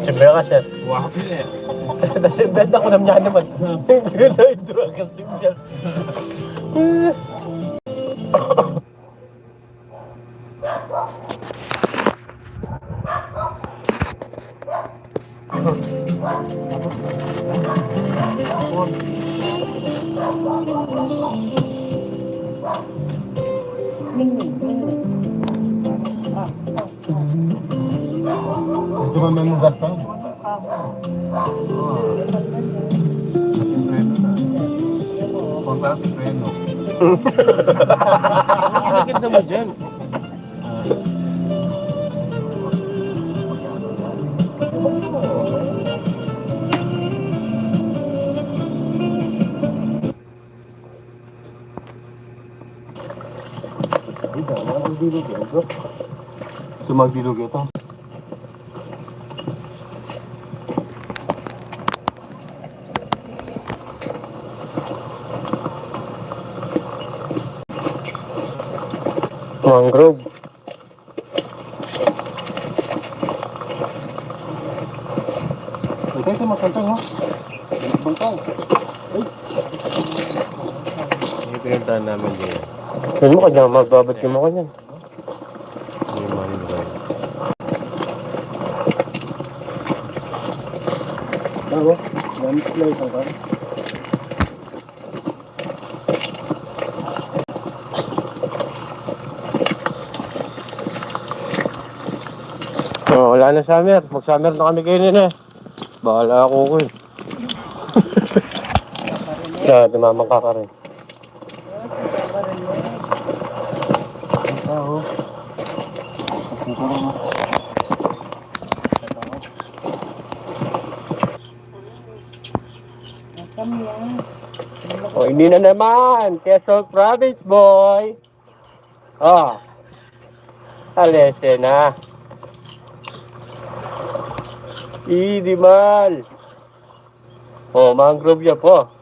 Siyempre ka, chef. Wakil eh. Tapos yung bed ako naman naman. Ito ang simple. Ito ba may mga gasta? Kontrata preno. Ang ganda mo dyan. Sumagdilog ito. Mangrove. Ito sa masantang ha? Bangkaw. Yung pinuntahan namin din. Yan mo kanya, magbabad ka mo kanyan. Hindi mo mangrove. Bago? Gamit sila isang ka? Oh, wala na summer. Mag-summer na kami kayo nila. Bahala ako ko eh. Kaya, dumamang ka rin. Oo. Oh, hindi na naman. Quezon Province, boy. Oh. Alese na. Di mal. Oh, mangrove ya po.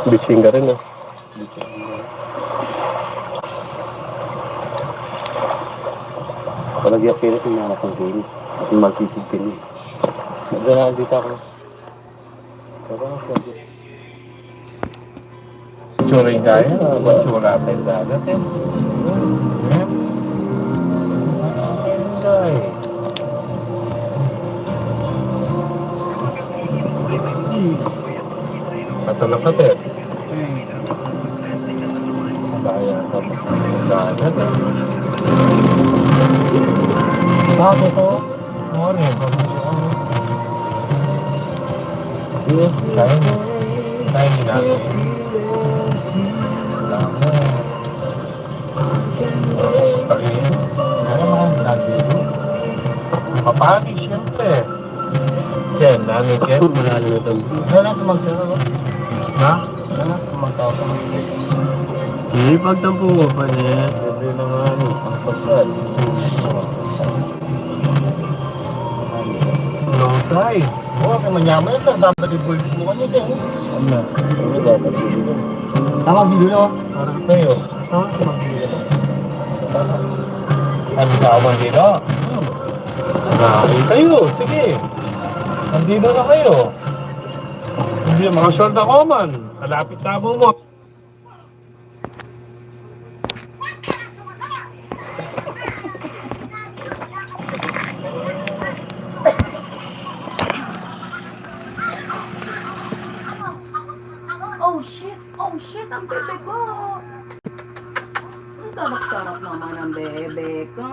Bising ka rin, oh. Palagyan pilit yung mga nasang kainin. At yung magsisigpin niya. Nagdala dito ako. Tsuring kaya, matsura tayo dagat eh. Enjoy. Kato na katet. Kaya tapos ang dagat eh. Bakit ito? Mori, iya, kaya din natin. Wala mo. Pag-iin. Kaya naman, nandito. Papahagi, siyempre. Ken, namin Ken. Malalim ito. Kaya lang tumagtira ba? Ha? Kaya lang tumagtira ba? Hindi, pagtampo ko pa niya. Siyempre naman, ang pasal. Long time. Oo, kaya manyaman yan, sir. Dapat i-bulls mo kanyo din. Ano? Ano dapat i-bulls? Tama, gido na. Parang tayo. Ha? Ano ka ako dito? Nakain kayo, sige. Nandito na kayo. Hindi, mga short ako man. Kalapit tabo mo. Oh shit, ang bebe ko. Ang sarap-sarap naman ang bebe ko.